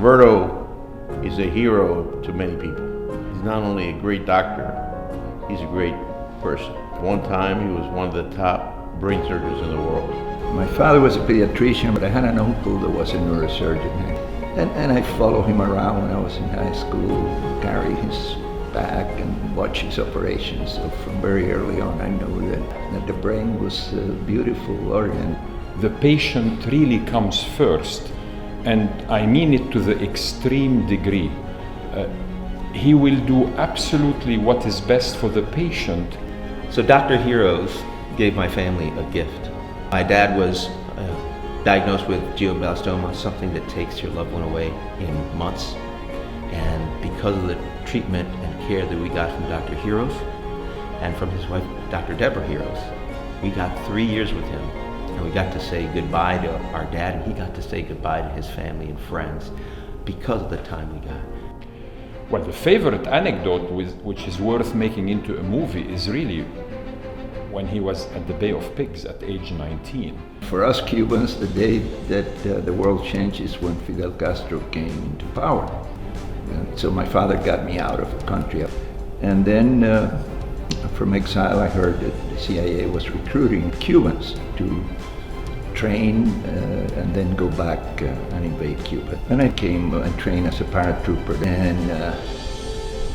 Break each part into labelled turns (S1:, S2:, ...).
S1: Roberto is a hero to many people. He's not only a great doctor, he's a great person. One time he was one of the top brain surgeons in the world.
S2: My father was a pediatrician, but I had an uncle that was a neurosurgeon. And I followed him around when I was in high school, carry his bag and watch his operations. So from very early on I knew that the brain was a beautiful organ.
S3: The patient really comes first, and I mean it to the extreme degree. He will do absolutely what is best for the patient.
S4: So Dr. Heroes gave my family a gift. My dad was diagnosed with glioblastoma, something that takes your loved one away in months. And because of the treatment and care that we got from Dr. Heroes and from his wife, Dr. Deborah Heroes, we got 3 years with him. And we got to say goodbye to our dad, and he got to say goodbye to his family and friends because of the time we got.
S3: Well, the favorite anecdote which is worth making into a movie is really when he was at the Bay of Pigs at age 19.
S2: For us Cubans, the day that the world changed is when Fidel Castro came into power. And so my father got me out of the country. And then from exile I heard that the CIA was recruiting Cubans to train and then go back and invade Cuba. And I came and trained as a paratrooper, and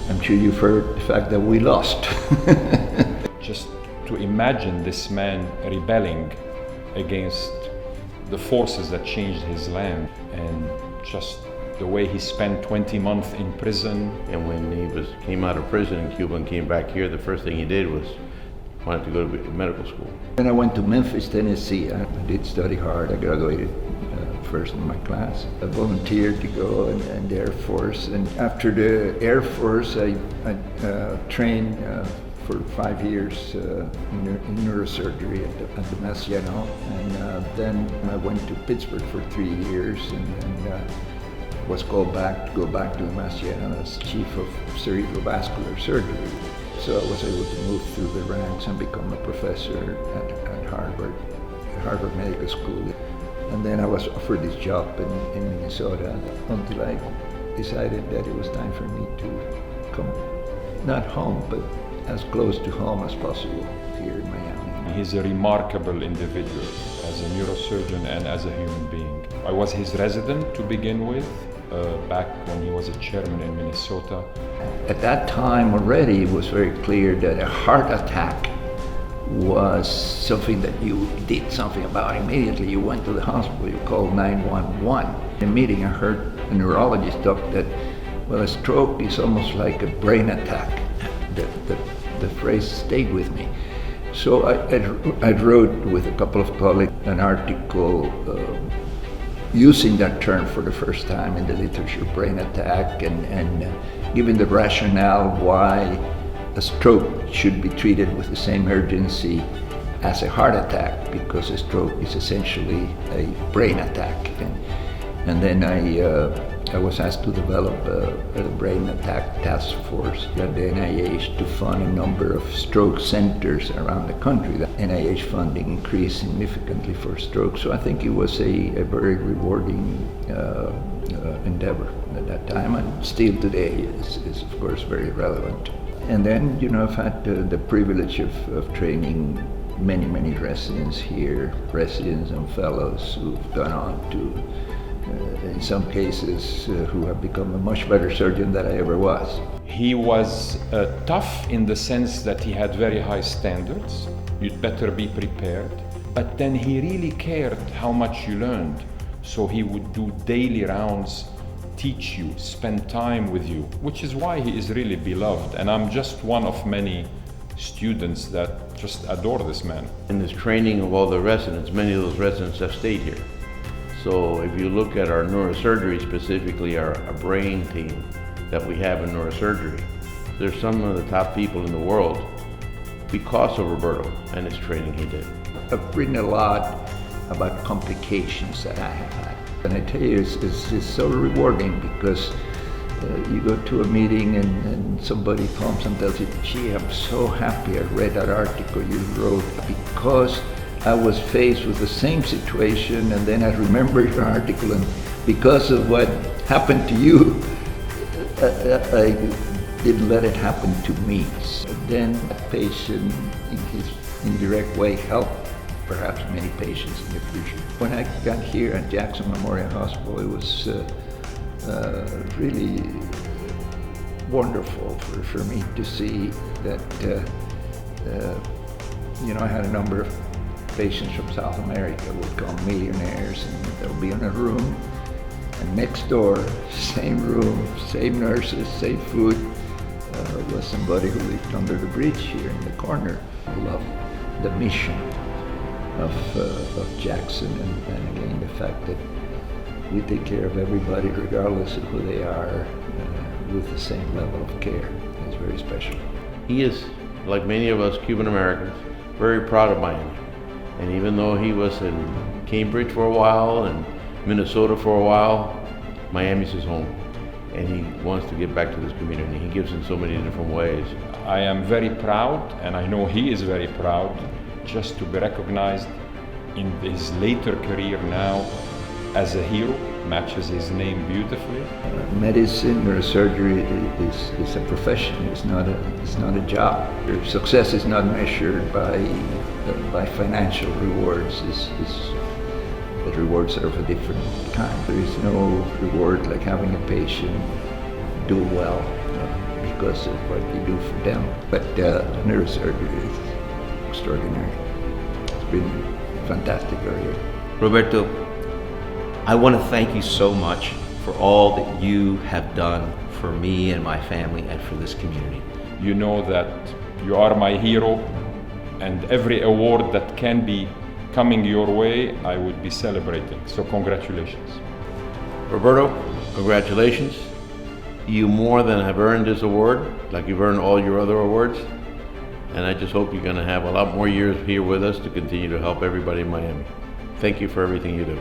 S2: I'm sure you've heard the fact that we lost.
S3: Just to imagine this man rebelling against the forces that changed his land, and just the way he spent 20 months in prison.
S1: And when he came out of prison in Cuba and came back here, the first thing he did was wanted to go to medical school.
S2: Then I went to Memphis, Tennessee. I did study hard. I graduated first in my class. I volunteered to go in the Air Force. And after the Air Force, I trained for 5 years in neurosurgery at the Mass General. And then I went to Pittsburgh for 3 years and was called back to go back to the Mass General as chief of cerebrovascular surgery. So I was able to move through the ranks and become a professor at Harvard Medical School. And then I was offered this job in Minnesota until I decided that it was time for me to come, not home, but as close to home as possible here in Miami.
S3: He's a remarkable individual as a neurosurgeon and as a human being. I was his resident to begin with, back when he was a chairman in Minnesota.
S2: At that time already, it was very clear that a heart attack was something that you did something about immediately. You went to the hospital, you called 911. In a meeting, I heard a neurologist talk that, well, a stroke is almost like a brain attack. The phrase stayed with me. So I wrote with a couple of colleagues an article using that term for the first time in the literature, brain attack, and giving the rationale why a stroke should be treated with the same urgency as a heart attack, because a stroke is essentially a brain attack. And then I was asked to develop a brain attack task force at the NIH to fund a number of stroke centers around the country. The NIH funding increased significantly for stroke, so I think it was a very rewarding endeavor at that time, and still today is of course very relevant. And then, I've had the privilege of training many residents here, residents and fellows who've gone on to in some cases who have become a much better surgeon than I ever was.
S3: He was tough in the sense that he had very high standards. You'd better be prepared. But then he really cared how much you learned. So he would do daily rounds, teach you, spend time with you, which is why he is really beloved. And I'm just one of many students that just adore this man.
S1: In this training of all the residents, many of those residents have stayed here. So if you look at our neurosurgery, specifically our brain team that we have in neurosurgery, there's some of the top people in the world because of Roberto and his training he did.
S2: I've written a lot about complications that I have had. And I tell you, it's so rewarding because you go to a meeting and somebody comes and tells you, gee, I'm so happy I read that article you wrote because I was faced with the same situation, and then I remembered your article, and because of what happened to you, I didn't let it happen to me. So then that patient, in his indirect way, helped perhaps many patients in the future. When I got here at Jackson Memorial Hospital, it was really wonderful for me to see that, I had a number of patients from South America would come, millionaires, and they'll be in a room, and next door, same room, same nurses, same food, was somebody who lived under the bridge here in the corner. I love the mission of Jackson, and again, the fact that we take care of everybody regardless of who they are, with the same level of care. It's very special.
S1: He is, like many of us Cuban Americans, very proud of Miami. And even though he was in Cambridge for a while and Minnesota for a while, Miami's his home. And he wants to give back to this community. He gives in so many different ways.
S3: I am very proud, and I know he is very proud, just to be recognized in his later career now as a hero. Matches his name beautifully.
S2: Medicine or surgery is a profession. It's not a job. Your success is not measured by financial rewards. The rewards are of a different kind. There is no reward like having a patient do well because of what you do for them. But neurosurgery is extraordinary. It's been a fantastic career.
S4: Roberto, I want to thank you so much for all that you have done for me and my family and for this community.
S3: You know that you are my hero, and every award that can be coming your way, I would be celebrating. So congratulations.
S1: Roberto, congratulations. You more than have earned this award, like you've earned all your other awards. And I just hope you're going to have a lot more years here with us to continue to help everybody in Miami. Thank you for everything you do.